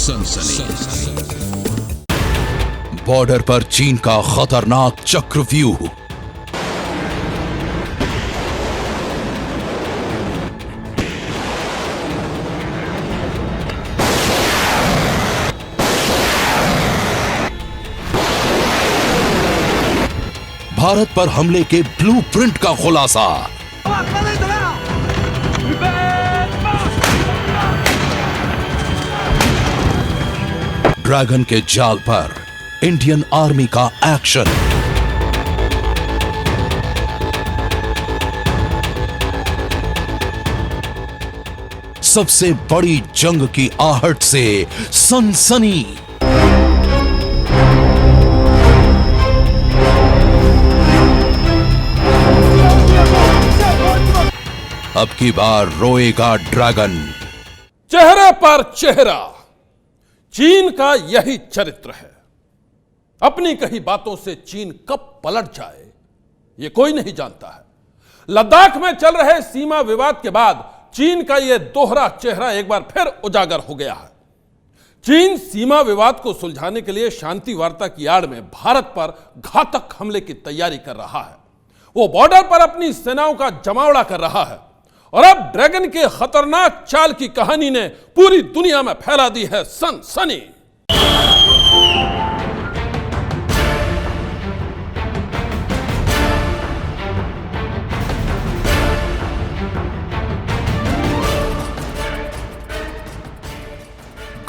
सनसनी। बॉर्डर पर चीन का खतरनाक चक्रव्यूह। भारत पर हमले के ब्लूप्रिंट का खुलासा। ड्रैगन के जाल पर इंडियन आर्मी का एक्शन। सबसे बड़ी जंग की आहट से सनसनी। अब की बार रोएगा ड्रैगन। चेहरे पर चेहरा, चीन का यही चरित्र है। अपनी कही बातों से चीन कब पलट जाए यह कोई नहीं जानता है। लद्दाख में चल रहे सीमा विवाद के बाद चीन का यह दोहरा चेहरा एक बार फिर उजागर हो गया है। चीन सीमा विवाद को सुलझाने के लिए शांति वार्ता की आड़ में भारत पर घातक हमले की तैयारी कर रहा है। वो बॉर्डर पर अपनी सेनाओं का जमावड़ा कर रहा है और अब ड्रैगन के खतरनाक चाल की कहानी ने पूरी दुनिया में फैला दी है सनसनी।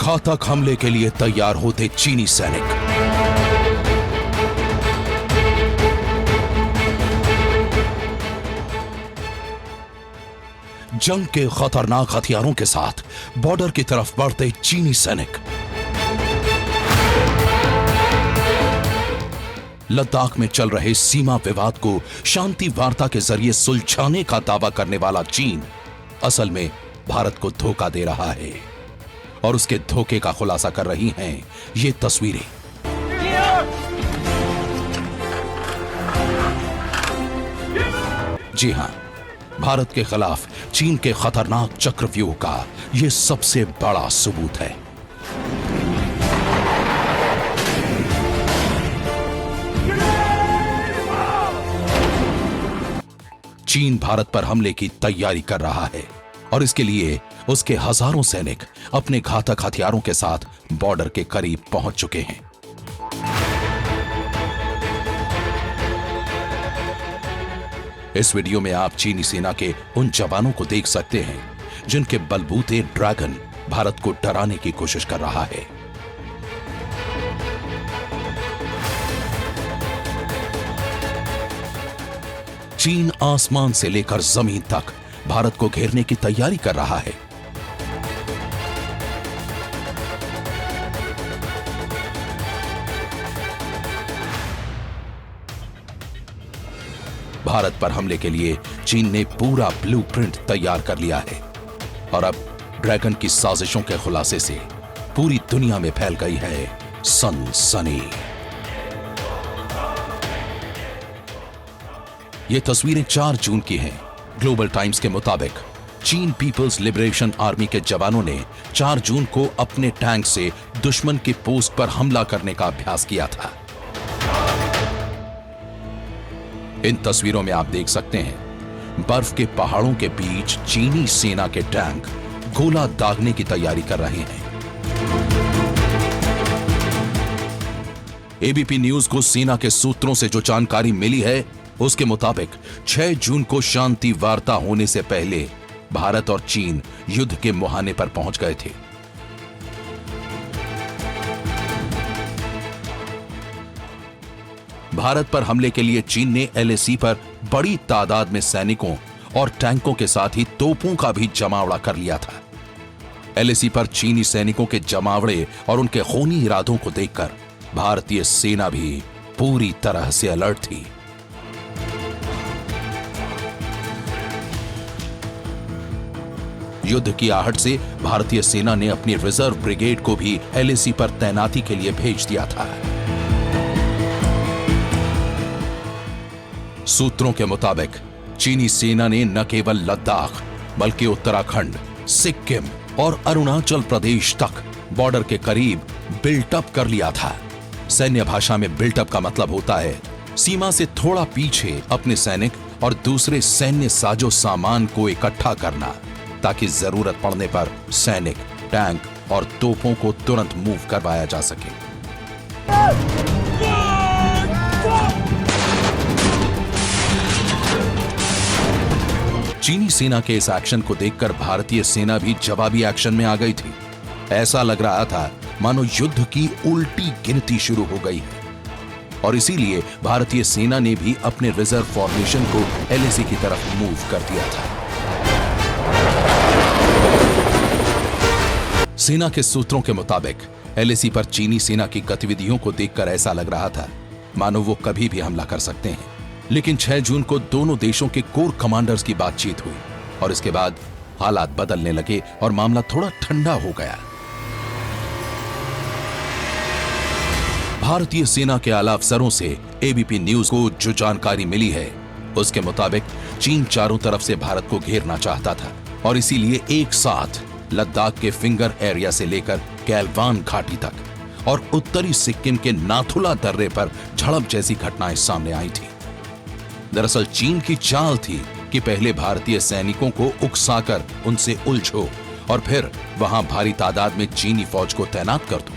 घातक हमले के लिए तैयार होते चीनी सैनिक। जंग के खतरनाक हथियारों के साथ बॉर्डर की तरफ बढ़ते चीनी सैनिक। लद्दाख में चल रहे सीमा विवाद को शांति वार्ता के जरिए सुलझाने का दावा करने वाला चीन असल में भारत को धोखा दे रहा है और उसके धोखे का खुलासा कर रही हैं ये तस्वीरें। जी हां, भारत के खिलाफ चीन के खतरनाक चक्रव्यूह का यह सबसे बड़ा सबूत है। चीन भारत पर हमले की तैयारी कर रहा है और इसके लिए उसके हजारों सैनिक अपने घातक हथियारों के साथ बॉर्डर के करीब पहुंच चुके हैं। इस वीडियो में आप चीनी सेना के उन जवानों को देख सकते हैं जिनके बलबूते ड्रैगन भारत को डराने की कोशिश कर रहा है। चीन आसमान से लेकर जमीन तक भारत को घेरने की तैयारी कर रहा है। भारत पर हमले के लिए चीन ने पूरा ब्लूप्रिंट तैयार कर लिया है और अब ड्रैगन की साजिशों के खुलासे से पूरी दुनिया में फैल गई है सनसनी। ये तस्वीरें 4 जून की हैं। ग्लोबल टाइम्स के मुताबिक चीन पीपल्स लिबरेशन आर्मी के जवानों ने 4 जून को अपने टैंक से दुश्मन की पोस्ट पर हमला करने का अभ्यास किया था। इन तस्वीरों में आप देख सकते हैं बर्फ के पहाड़ों के बीच चीनी सेना के टैंक गोला दागने की तैयारी कर रहे हैं। एबीपी न्यूज को सेना के सूत्रों से जो जानकारी मिली है उसके मुताबिक 6 जून को शांति वार्ता होने से पहले भारत और चीन युद्ध के मुहाने पर पहुंच गए थे। भारत पर हमले के लिए चीन ने एलएसी पर बड़ी तादाद में सैनिकों और टैंकों के साथ ही तोपों का भी जमावड़ा कर लिया था। एलएसी पर चीनी सैनिकों के जमावड़े और उनके खूनी इरादों को देखकर भारतीय सेना भी पूरी तरह से अलर्ट थी। युद्ध की आहट से भारतीय सेना ने अपनी रिजर्व ब्रिगेड को भी एलएसी पर तैनाती के लिए भेज दिया था। सूत्रों के मुताबिक चीनी सेना ने न केवल लद्दाख बल्कि उत्तराखंड, सिक्किम, और अरुणाचल प्रदेश तक बॉर्डर के करीब बिल्टअप कर लिया था। सैन्य भाषा में बिल्टअप का मतलब होता है सीमा से थोड़ा पीछे अपने सैनिक और दूसरे सैन्य साजो सामान को इकट्ठा करना, ताकि जरूरत पड़ने पर सैनिक, टैंक और तोपों को तुरंत मूव करवाया जा सके। चीनी सेना के इस एक्शन को देखकर भारतीय सेना भी जवाबी एक्शन में आ गई थी। ऐसा लग रहा था मानो युद्ध की उल्टी गिनती शुरू हो गई है, और इसीलिए भारतीय सेना ने भी अपने रिजर्व फॉर्मेशन को एलएसी की तरफ मूव कर दिया था। सेना के सूत्रों के मुताबिक एलएसी पर चीनी सेना की गतिविधियों को देखकर ऐसा लग रहा था मानो वो कभी भी हमला कर सकते हैं। लेकिन 6 जून को दोनों देशों के कोर कमांडर्स की बातचीत हुई और इसके बाद हालात बदलने लगे और मामला थोड़ा ठंडा हो गया। भारतीय सेना के आला अफसरों से एबीपी न्यूज को जो जानकारी मिली है उसके मुताबिक चीन चारों तरफ से भारत को घेरना चाहता था और इसीलिए एक साथ लद्दाख के फिंगर एरिया से लेकर गैलवान घाटी तक और उत्तरी सिक्किम के नाथुला दर्रे पर झड़प जैसी घटनाएं सामने आई थी। दरअसल चीन की चाल थी कि पहले भारतीय सैनिकों को उकसाकर उनसे उलझो और फिर वहां भारी तादाद में चीनी फौज को तैनात कर दो,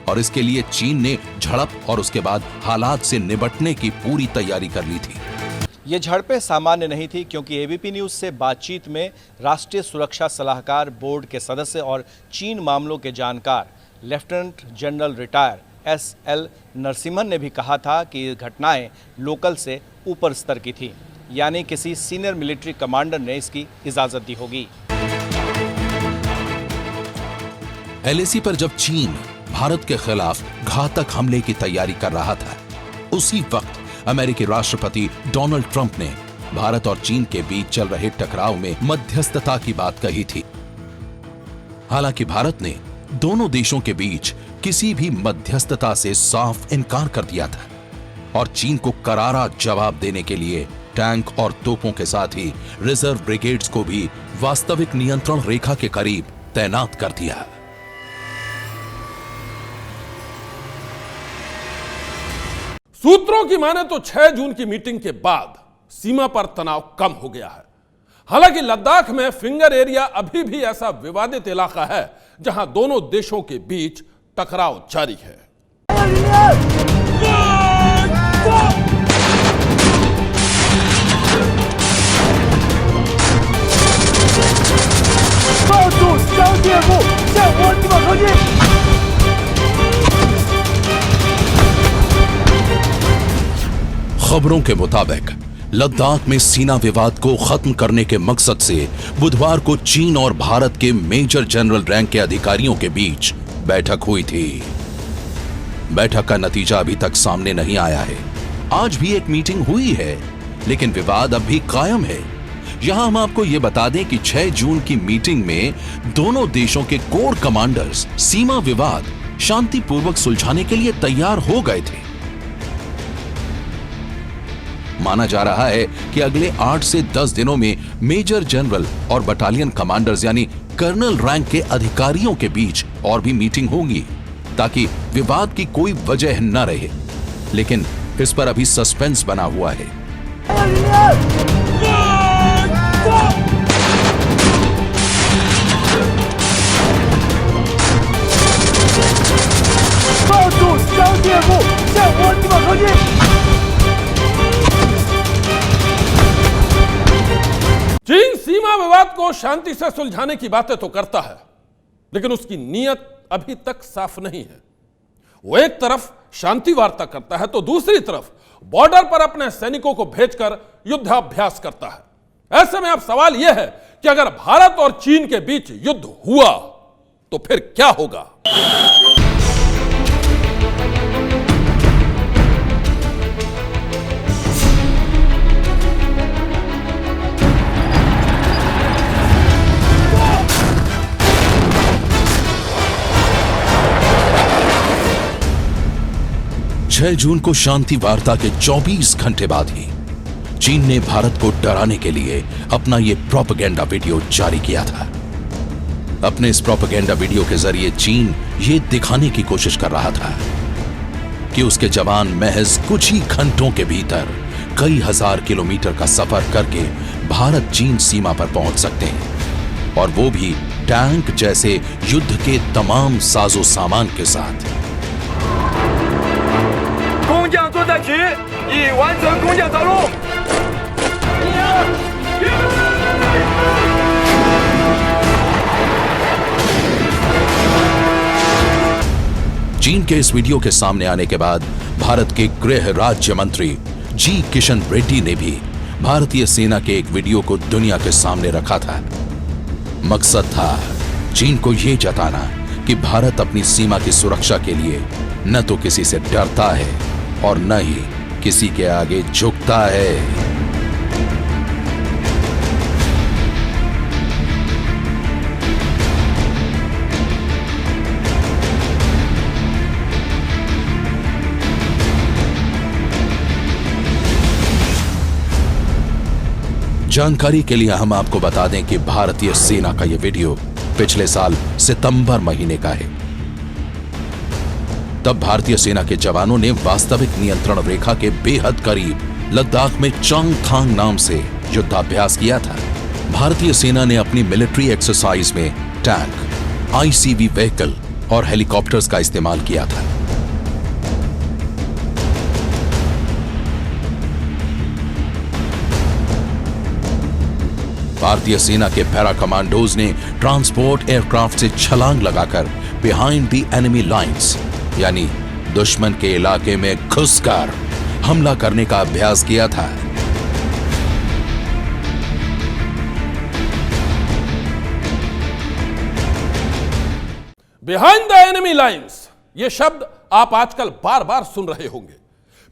और इसके लिए चीन ने झड़प और उसके बाद हालात से निपटने की पूरी तैयारी कर ली थी। ये झड़पें सामान्य नहीं थी, क्योंकि एबीपी न्यूज से बातचीत में राष्ट्रीय सुरक्षा सलाहकार बोर्ड के सदस्य और चीन मामलों के जानकार lieutenant general retired SL Narasimhan ने भी कहा था कि ये घटनाएं लोकल से ऊपर स्तर की थी, यानी किसी सीनियर मिलिट्री कमांडर ने इसकी इजाजत दी होगी। एलएसी पर जब चीन भारत के खिलाफ घातक हमले की तैयारी कर रहा था, उसी वक्त अमेरिकी राष्ट्रपति डोनाल्ड ट्रंप ने भारत और चीन के बीच चल रहे टकराव में मध्यस्थता की बात कही थी। हालांकि भारत ने दोनों देशों के बीच किसी भी मध्यस्थता से साफ इनकार कर दिया था और चीन को करारा जवाब देने के लिए टैंक और तोपों के साथ ही रिजर्व ब्रिगेड्स को भी वास्तविक नियंत्रण रेखा के करीब तैनात कर दिया। सूत्रों की माने तो 6 जून की मीटिंग के बाद सीमा पर तनाव कम हो गया है। हालांकि लद्दाख में फिंगर एरिया अभी भी ऐसा विवादित इलाका है जहां दोनों देशों के बीच टकराव जारी है। खबरों के मुताबिक लद्दाख में सीमा विवाद को खत्म करने के मकसद से बुधवार को चीन और भारत के मेजर जनरल रैंक के अधिकारियों के बीच बैठक हुई थी। बैठक का नतीजा अभी तक सामने नहीं आया है। आज भी एक मीटिंग हुई है, लेकिन विवाद अब भी कायम है। यहां हम आपको यह बता दें कि 6 जून की मीटिंग में दोनों देशों के कोर कमांडर्स सीमा विवाद शांतिपूर्वक सुलझाने के लिए तैयार हो गए थे। माना जा रहा है कि अगले 8 से 10 दिनों में मेजर जनरल और बटालियन कमांडर्स यानी कर्नल रैंक के अधिकारियों के बीच और भी मीटिंग होगी, ताकि विवाद की कोई वजह न रहे। लेकिन इस पर अभी सस्पेंस बना हुआ है। चीन सीमा विवाद को शांति से सुलझाने की बातें तो करता है, लेकिन उसकी नीयत अभी तक साफ नहीं है। वो एक तरफ शांति वार्ता करता है तो दूसरी तरफ बॉर्डर पर अपने सैनिकों को भेजकर युद्धाभ्यास करता है। ऐसे में अब सवाल यह है कि अगर भारत और चीन के बीच युद्ध हुआ तो फिर क्या होगा? छह जून को शांति वार्ता के 24 घंटे बाद ही चीन ने भारत को डराने के लिए अपना यह प्रोपेगेंडा वीडियो जारी किया था। अपने इस प्रोपेगेंडा वीडियो के जरिए चीन ये दिखाने की कोशिश कर रहा था कि उसके जवान महज कुछ ही घंटों के भीतर कई हजार किलोमीटर का सफर करके भारत चीन सीमा पर पहुंच सकते हैं, और वो भी टैंक जैसे युद्ध के तमाम साजो सामान के साथ। 工匠坐在齐，已完成工匠着陆。 चीन के इस वीडियो के सामने आने के बाद भारत के गृह राज्य मंत्री जी किशन रेड्डी ने भी भारतीय सेना के एक वीडियो को दुनिया के सामने रखा था। मकसद था चीन को यह जताना कि भारत अपनी सीमा की सुरक्षा के लिए न तो किसी से डरता है और न ही किसी के आगे झुकता है। जानकारी के लिए हम आपको बता दें कि भारतीय सेना का यह वीडियो पिछले साल सितंबर महीने का है। तब भारतीय सेना के जवानों ने वास्तविक नियंत्रण रेखा के बेहद करीब लद्दाख में चांगथांग नाम से युद्धाभ्यास किया था। भारतीय सेना ने अपनी मिलिट्री एक्सरसाइज में टैंक, आईसीवी व्हीकल और हेलीकॉप्टर्स का इस्तेमाल किया था। भारतीय सेना के पैरा कमांडोज ने ट्रांसपोर्ट एयरक्राफ्ट से छलांग लगाकर बिहाइंड द एनिमी लाइंस यानी दुश्मन के इलाके में घुसकर हमला करने का अभ्यास किया था। बिहाइंड द एनिमी लाइंस, यह शब्द आप आजकल बार बार सुन रहे होंगे।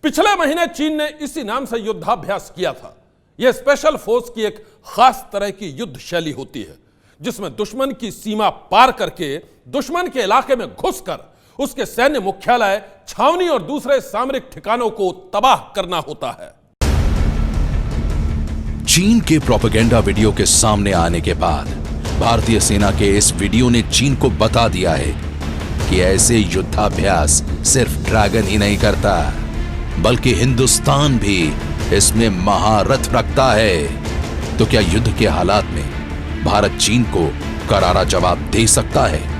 पिछले महीने चीन ने इसी नाम से युद्धाभ्यास किया था। यह स्पेशल फोर्स की एक खास तरह की युद्ध शैली होती है जिसमें दुश्मन की सीमा पार करके दुश्मन के इलाके में घुसकर उसके सैन्य मुख्यालय, छावनी और दूसरे सामरिक ठिकानों को तबाह करना होता है। चीन के प्रोपेगेंडा वीडियो के सामने आने के बाद भारतीय सेना के इस वीडियो ने चीन को बता दिया है कि ऐसे युद्धाभ्यास सिर्फ ड्रैगन ही नहीं करता, बल्कि हिंदुस्तान भी इसमें महारथ रखता है। तो क्या युद्ध के हालात में भारत चीन को करारा जवाब दे सकता है?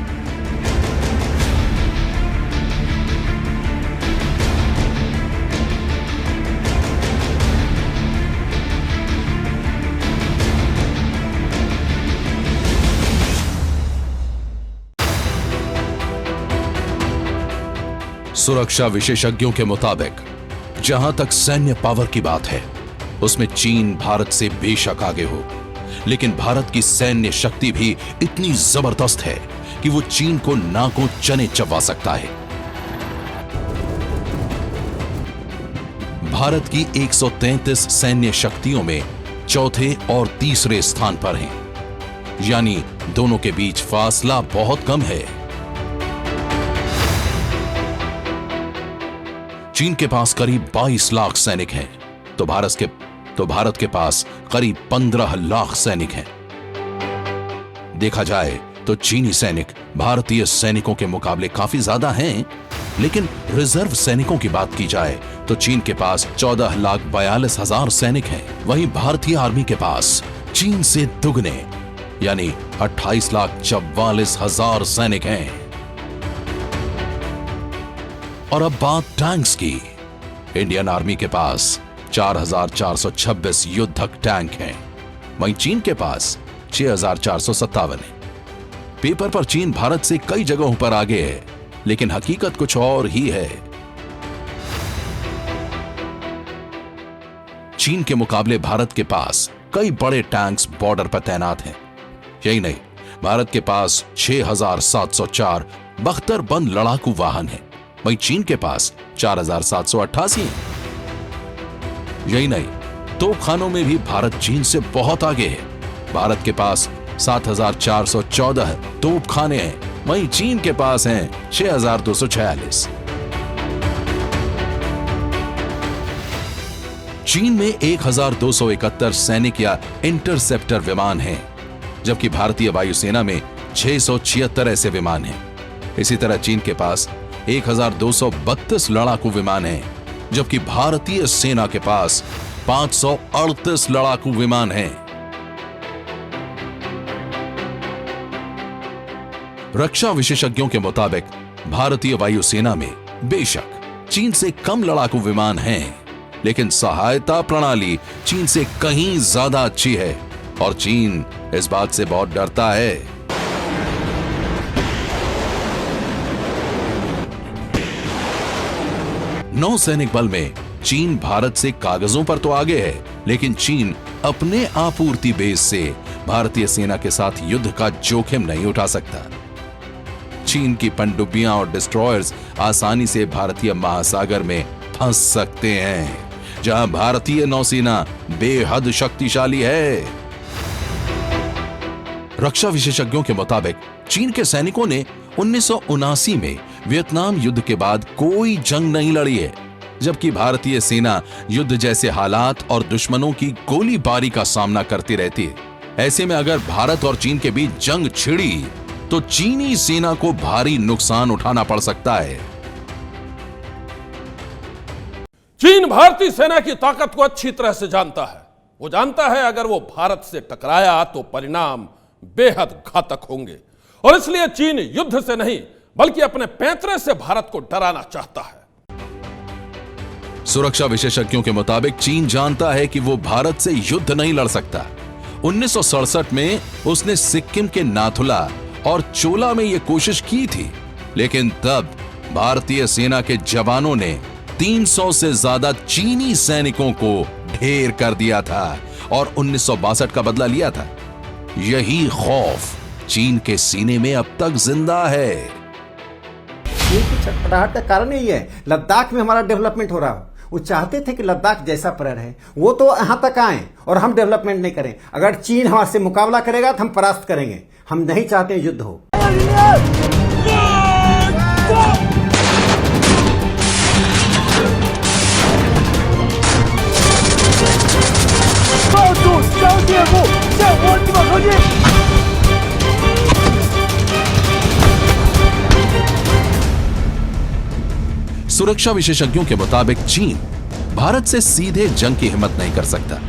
सुरक्षा विशेषज्ञों के मुताबिक जहां तक सैन्य पावर की बात है उसमें चीन भारत से बेशक आगे हो, लेकिन भारत की सैन्य शक्ति भी इतनी जबरदस्त है कि वो चीन को नाकों चने चबा सकता है। भारत की 133 सैन्य शक्तियों में चौथे और तीसरे स्थान पर हैं, यानी दोनों के बीच फासला बहुत कम है। चीन के पास करीब 22 लाख सैनिक हैं, तो भारत के पास करीब 15 लाख सैनिक हैं। देखा जाए तो चीनी सैनिक भारतीय सैनिकों के मुकाबले काफी ज्यादा हैं, लेकिन रिजर्व सैनिकों की बात की जाए तो चीन के पास 14,42,000 सैनिक हैं। वहीं भारतीय आर्मी के पास चीन से दुगने यानी 28,44,000 सैनिक हैं। और अब बात टैंक्स की। इंडियन आर्मी के पास 4,426 युद्धक टैंक हैं, वहीं चीन के पास 6,457 है। पेपर पर चीन भारत से कई जगहों पर आगे है, लेकिन हकीकत कुछ और ही है। चीन के मुकाबले भारत के पास कई बड़े टैंक्स बॉर्डर पर तैनात हैं। यही नहीं, भारत के पास 6,704 बख्तरबंद लड़ाकू वाहन हैं, वहीं चीन के पास 4,788 हैं। यही नहीं, तोपखानों में भी भारत चीन से बहुत आगे है। भारत के पास 7,414 तोपखाने हैं, वहीं चीन के पास हैं 6,246। चीन में 1,271 सैनिक या इंटरसेप्टर विमान हैं, जबकि भारतीय वायुसेना में 676 ऐसे विमान हैं। इसी तरह चीन के पास 1232 लड़ाकू विमान हैं, जबकि भारतीय सेना के पास 538 लड़ाकू विमान हैं। रक्षा विशेषज्ञों के मुताबिक भारतीय वायुसेना में बेशक चीन से कम लड़ाकू विमान हैं, लेकिन सहायता प्रणाली चीन से कहीं ज्यादा अच्छी है और चीन इस बात से बहुत डरता है। नौसैनिक बल में चीन भारत से कागजों पर तो आगे है, लेकिन चीन अपने आपूर्ति बेस से भारतीय सेना के साथ युद्ध का जोखिम नहीं उठा सकता। चीन की पनडुब्बियां और डिस्ट्रॉयर्स आसानी से भारतीय महासागर में फंस सकते हैं, जहां भारतीय नौसेना बेहद शक्तिशाली है। रक्षा विशेषज्ञों के मुताबिक चीन के सैनिकों ने 1979 में वियतनाम युद्ध के बाद कोई जंग नहीं लड़ी है, जबकि भारतीय सेना युद्ध जैसे हालात और दुश्मनों की गोलीबारी का सामना करती रहती है। ऐसे में अगर भारत और चीन के बीच जंग छिड़ी तो चीनी सेना को भारी नुकसान उठाना पड़ सकता है। चीन भारतीय सेना की ताकत को अच्छी तरह से जानता है। वो जानता है अगर वो भारत से टकराया तो परिणाम बेहद घातक होंगे, और इसलिए चीन युद्ध से नहीं बल्कि अपने पैंतरे से भारत को डराना चाहता है। सुरक्षा विशेषज्ञों के मुताबिक चीन जानता है कि वो भारत से युद्ध नहीं लड़ सकता। 1967 में उसने सिक्किम के नाथुला और चोला में यह कोशिश की थी, लेकिन तब भारतीय सेना के जवानों ने 300 से ज्यादा चीनी सैनिकों को ढेर कर दिया था और 1962 का बदला लिया था। यही खौफ चीन के सीने में अब तक जिंदा है। चीन की छटपटाहट का कारण यही है, लद्दाख में हमारा डेवलपमेंट हो रहा हो। वो चाहते थे कि लद्दाख जैसा पड़ रहे, वो तो यहाँ तक आए और हम डेवलपमेंट नहीं करें। अगर चीन हमारे से मुकाबला करेगा तो हम परास्त करेंगे। हम नहीं चाहते युद्ध हो। सुरक्षा विशेषज्ञों के मुताबिक चीन भारत से सीधे जंग की हिम्मत नहीं कर सकता,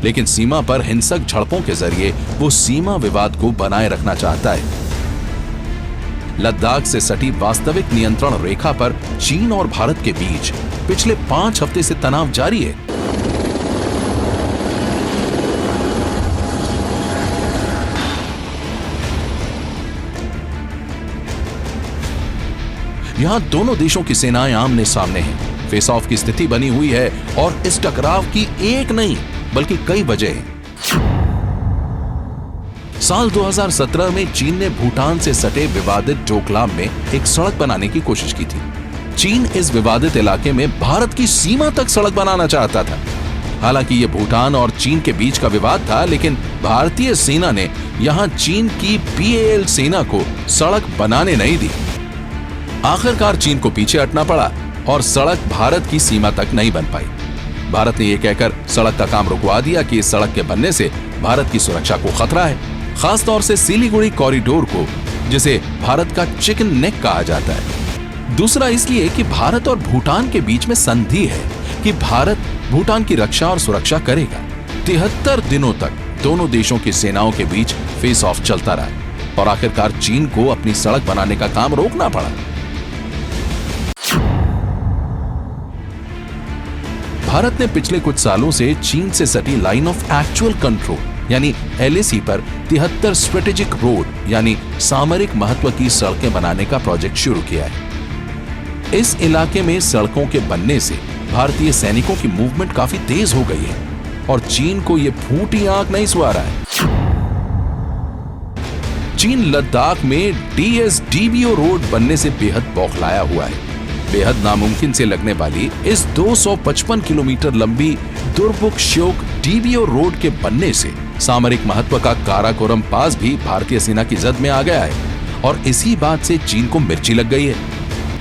लेकिन सीमा पर हिंसक झड़पों के जरिए वो सीमा विवाद को बनाए रखना चाहता है। लद्दाख से सटी वास्तविक नियंत्रण रेखा पर चीन और भारत के बीच पिछले 5 हफ्ते से तनाव जारी है। यहां दोनों देशों की सेनाएं आमने सामने हैं। फेस ऑफ की स्थिति बनी हुई है और इस टकराव की एक नहीं बल्कि कई वजह हैं। साल 2017 में चीन ने भूटान से सटे विवादित डोकलाम में एक सड़क बनाने की कोशिश की थी। चीन इस विवादित इलाके में भारत की सीमा तक सड़क बनाना चाहता था। हालांकि यह भूटान और चीन के बीच का विवाद था, लेकिन भारतीय सेना ने यहां चीन की PAL सेना को सड़क बनाने नहीं दी। आखिरकार चीन को पीछे हटना पड़ा और सड़क भारत की सीमा तक नहीं बन पाई। भारत ने यह कहकर सड़क का काम रुकवा दिया कि इस सड़क के बनने से भारत की सुरक्षा को खतरा है, खासतौर से सिलीगुड़ी कॉरिडोर को, जिसे भारत का चिकन नेक कहा जाता है। दूसरा इसलिए कि भारत और भूटान के बीच में संधि है कि भारत भूटान की रक्षा और सुरक्षा करेगा। 73 दिनों तक दोनों देशों की सेनाओं के बीच फेस ऑफ चलता रहा और आखिरकार चीन को अपनी सड़क बनाने का काम रोकना पड़ा। भारत ने पिछले कुछ सालों से चीन से सटी लाइन ऑफ एक्चुअल कंट्रोल यानी LAC पर 73 स्ट्रेटेजिक रोड यानी सामरिक महत्व की सड़कें बनाने का प्रोजेक्ट शुरू किया है। इस इलाके में सड़कों के बनने से भारतीय सैनिकों की मूवमेंट काफी तेज हो गई है और चीन को यह फूटी आंख नहीं सुहा रहा है। चीन लद्दाख में DSDBO रोड बनने से बेहद बौखलाया हुआ है। बेहद नामुमकिन से लगने वाली इस 255 किलोमीटर लंबी दुर्बुक-श्योक DBO रोड के बनने से सामरिक महत्व का काराकोरम पास भी भारतीय सेना की जद में आ गया है और इसी बात से चीन को मिर्ची लग गई है।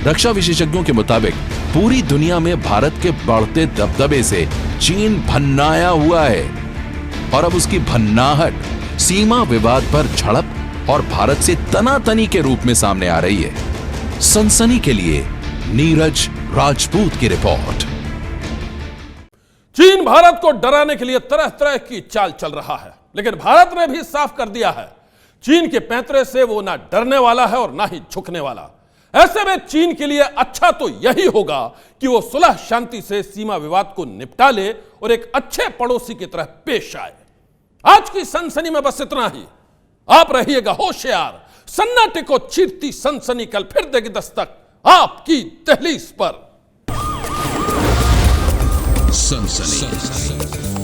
रक्षा विशेषज्ञों के मुताबिक पूरी दुनिया में भारत के बढ़ते दबदबे से चीन भन्नाया हुआ है और अब उसकी भन्नाहट सीमा विवाद पर झड़प और भारत से तनातनी के रूप में सामने आ रही है। सनसनी के लिए नीरज राजपूत की रिपोर्ट। चीन भारत को डराने के लिए तरह तरह की चाल चल रहा है, लेकिन भारत ने भी साफ कर दिया है चीन के पैंतरे से वो ना डरने वाला है और ना ही झुकने वाला। ऐसे में चीन के लिए अच्छा तो यही होगा कि वो सुलह शांति से सीमा विवाद को निपटा ले और एक अच्छे पड़ोसी की तरह पेश आए। आज की सनसनी में बस इतना ही। आप रहिएगा होशियार, सन्नाटे को चीरती सनसनी कल फिर देगी दस्तक आपकी दहलीज पर। सनसनी।